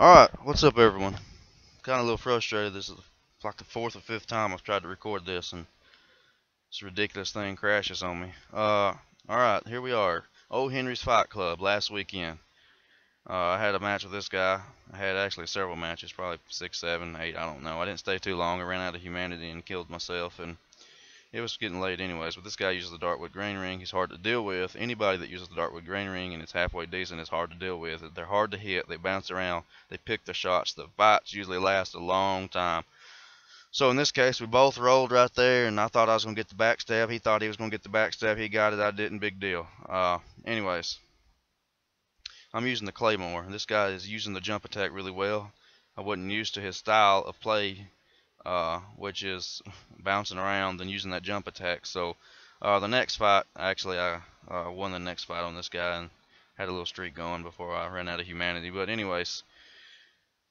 Alright, what's up everyone? Kinda a little frustrated. This is like the fourth or fifth time I've tried to record this and this ridiculous thing crashes on me. Alright, here we are. Old Henry's Fight Club last weekend. I had a match with this guy. I had actually several matches, probably 6, 7, 8, I don't know. I didn't stay too long. I ran out of humanity and killed myself, and it was getting late anyways. But this guy uses the Dartwood Grain Ring. He's hard to deal with. Anybody that uses the Dartwood Grain Ring and it's halfway decent is hard to deal with. They're hard to hit. They bounce around. They pick their shots. The fights usually last a long time. So in this case, we both rolled right there, and I thought I was going to get the backstab. He thought he was going to get the backstab. He got it. I didn't. Big deal. Anyways, I'm using the Claymore. This guy is using the jump attack really well. I wasn't used to his style of play, which is bouncing around and using that jump attack. So the next fight, actually, I won the next fight on this guy and had a little streak going before I ran out of humanity. But anyways,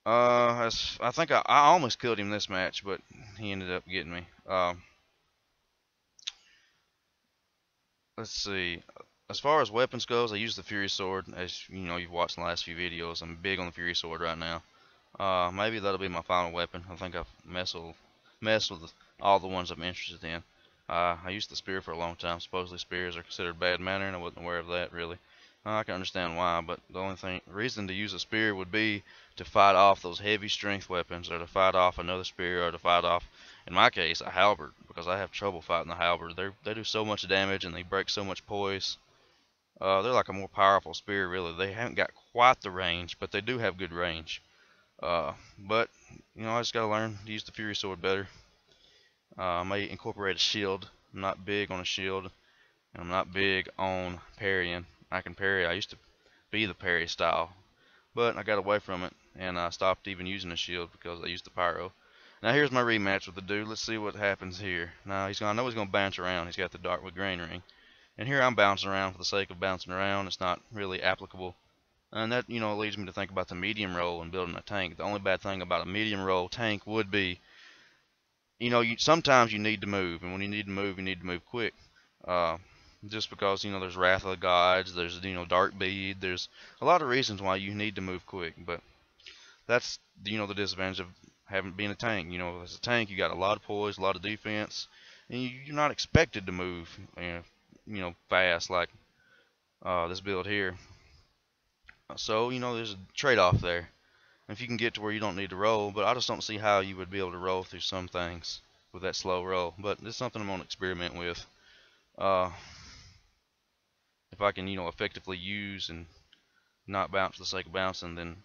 I think I almost killed him this match, but he ended up getting me. Let's see. As far as weapons goes, I use the Fury Sword. As you know, you've watched in the last few videos. I'm big on the Fury Sword right now. Maybe that'll be my final weapon. I think I've messed with all the ones I'm interested in. I used the spear for a long time. Supposedly spears are considered bad manner, and I wasn't aware of that really. I can understand why, but the only reason to use a spear would be to fight off those heavy strength weapons, or to fight off another spear, or to fight off, in my case, a halberd, because I have trouble fighting the halberd. They do so much damage and they break so much poise. They're like a more powerful spear, really. They haven't got quite the range, but they do have good range. But you know, I just gotta learn to use the Fury Sword better. I may incorporate a shield. I'm not big on a shield, and I'm not big on parrying. I can parry. I used to be the parry style, but I got away from it, and I stopped even using a shield because I used the pyro. Now here's my rematch with the dude. Let's see what happens here. Now I know he's gonna bounce around. He's got the Dartwood Grain Ring, and here I'm bouncing around for the sake of bouncing around. It's not really applicable. And that, you know, leads me to think about the medium roll and building a tank. The only bad thing about a medium roll tank would be, you know, sometimes you need to move, and when you need to move quick. Just because, you know, there's Wrath of the Gods, there's, you know, Dark Bead, there's a lot of reasons why you need to move quick. But that's, you know, the disadvantage of having been a tank. You know, as a tank, you got a lot of poise, a lot of defense, and you're not expected to move, you know, fast like this build here. So, you know, there's a trade-off there. If you can get to where you don't need to roll, but I just don't see how you would be able to roll through some things with that slow roll. But it's something I'm going to experiment with. If I can, you know, effectively use and not bounce for the sake of bouncing, then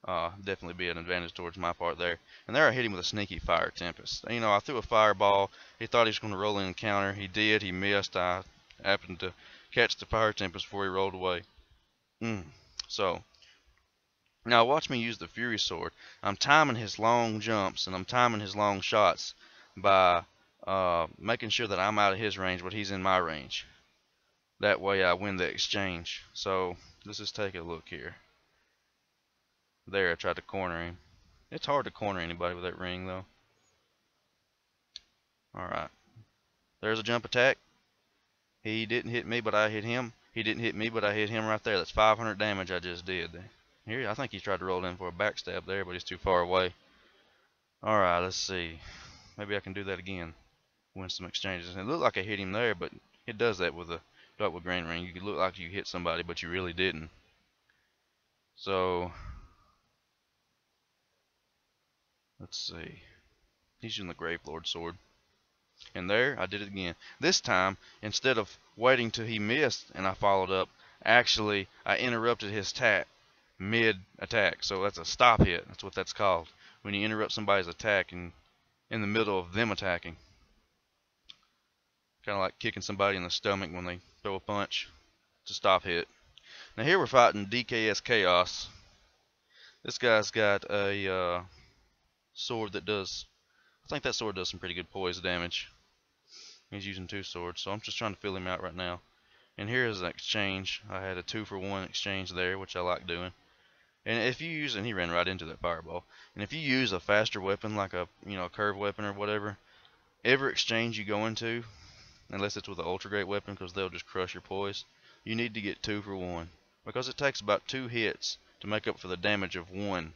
definitely be an advantage towards my part there. And there I hit him with a sneaky Fire Tempest. You know, I threw a fireball. He thought he was going to roll in and counter. He did. He missed. I happened to catch the Fire Tempest before he rolled away. So, now watch me use the Fury Sword. I'm timing his long jumps and I'm timing his long shots by making sure that I'm out of his range, but he's in my range. That way I win the exchange. So, let's just take a look here. There, I tried to corner him. It's hard to corner anybody with that ring, though. Alright. There's a jump attack. He didn't hit me, but I hit him. He didn't hit me, but I hit him right there. That's 500 damage I just did. Here, I think he tried to roll in for a backstab there, but he's too far away. Alright, let's see. Maybe I can do that again. Win some exchanges. It looked like I hit him there, but it does that with a Dartwood Grain Ring. You could look like you hit somebody, but you really didn't. So, let's see. He's using the Gravelord Sword. And there, I did it again. This time, instead of waiting till he missed and I followed up, actually, I interrupted his attack mid-attack. So that's a stop hit. That's what that's called. When you interrupt somebody's attack in the middle of them attacking. Kind of like kicking somebody in the stomach when they throw a punch. It's a stop hit. Now here we're fighting DKS Chaos. This guy's got a sword that does... I think that sword does some pretty good poise damage. He's using two swords, so I'm just trying to fill him out right now. And here is an exchange. I had a 2-for-1 exchange there, which I like doing. And if you use, and he ran right into that fireball. And if you use a faster weapon, like a, you know, a curved weapon or whatever, every exchange you go into, unless it's with an ultra great weapon, because they'll just crush your poise, you need to get 2-for-1, because it takes about 2 hits to make up for the damage of one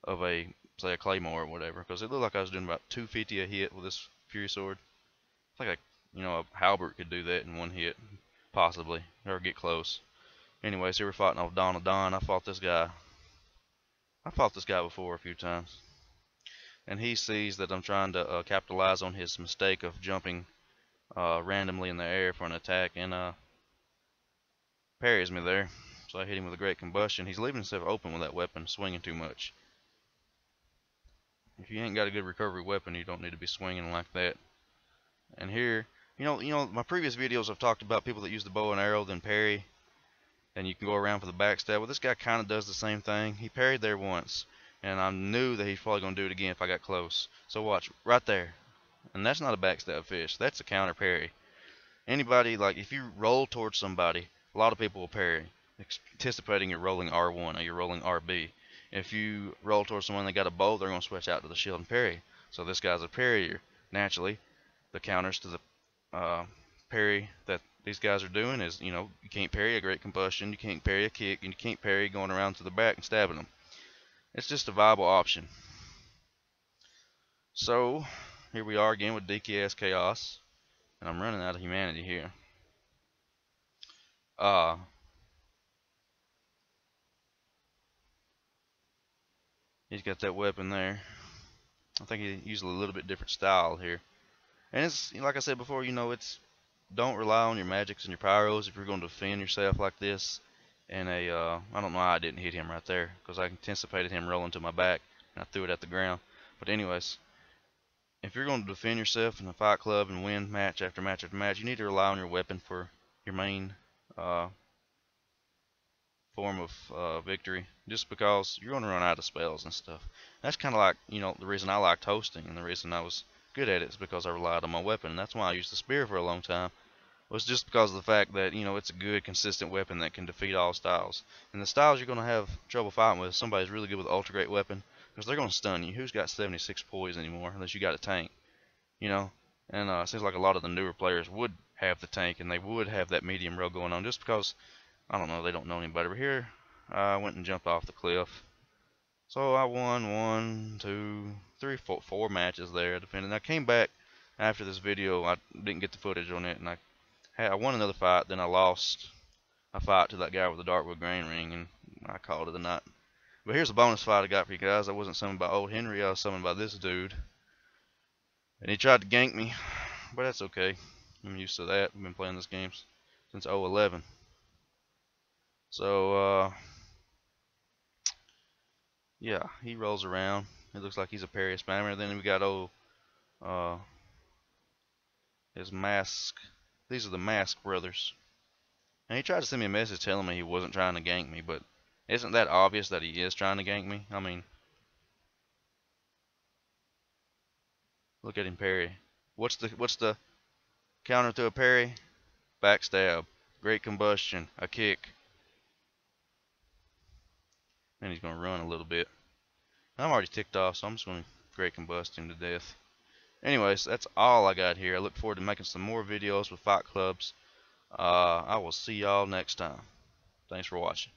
of a, say, a claymore or whatever, because it looked like I was doing about 250 a hit with this fury sword. It's like a halberd could do that in one hit, possibly, or get close. Anyways, here we're fighting off Dawn of Dawn. I fought this guy before a few times, and he sees that I'm trying to capitalize on his mistake of jumping randomly in the air for an attack, and parries me there. So I hit him with a great combustion. He's leaving himself open with that weapon, swinging too much. If you ain't got a good recovery weapon, you don't need to be swinging like that. And here, my previous videos I've talked about people that use the bow and arrow then parry, and you can go around for the backstab. Well, this guy kind of does the same thing. He parried there once, and I knew that he's probably going to do it again if I got close. So watch, right there. And that's not a backstab fish. That's a counter parry. Anybody, like, if you roll towards somebody, a lot of people will parry, anticipating you're rolling R1 or you're rolling RB. If you roll towards someone that got a bow, they're going to switch out to the shield and parry. So this guy's a parrier. Naturally, the counters to the parry that these guys are doing is, you can't parry a great combustion, you can't parry a kick, and you can't parry going around to the back and stabbing them. It's just a viable option. So, here we are again with DKS Chaos, and I'm running out of humanity here. He's got that weapon there. I think he used a little bit different style here. And it's, like I said before, it's, don't rely on your magics and your pyros if you're going to defend yourself like this. And I don't know why I didn't hit him right there, because I anticipated him rolling to my back, and I threw it at the ground. But anyways, if you're going to defend yourself in a fight club and win match after match after match, you need to rely on your weapon for your main form of victory, just because you're going to run out of spells and stuff. That's kind of like, the reason I liked hosting, and the reason I was good at it is because I relied on my weapon. And that's why I used the spear for a long time, was just because of the fact that, it's a good, consistent weapon that can defeat all styles. And the styles you're going to have trouble fighting with, somebody's really good with an ultra great weapon, because they're going to stun you. Who's got 76 poise anymore, unless you got a tank, And it seems like a lot of the newer players would have the tank, and they would have that medium row going on, just because, I don't know, they don't know any better. But here, I went and jumped off the cliff. So I won 1, 2, 3, 4 matches there, defending. I came back after this video. I didn't get the footage on it, and I won another fight. Then I lost a fight to that guy with the Darkwood Grain Ring, and I called it a night. But here's a bonus fight I got for you guys. I wasn't summoned by Old Henry. I was summoned by this dude, and he tried to gank me, but that's okay. I'm used to that. I've been playing this game since 011. So yeah, he rolls around. It looks like he's a parry spammer. Then we got his mask. These are the Mask brothers. And he tried to send me a message telling me he wasn't trying to gank me, but isn't that obvious that he is trying to gank me? I mean, look at him parry. What's the counter to a parry? Backstab, great combustion, a kick. And he's gonna run a little bit. I'm already ticked off, so I'm just gonna great combust him to death. Anyways, that's all I got here. I look forward to making some more videos with fight clubs. I will see y'all next time. Thanks for watching.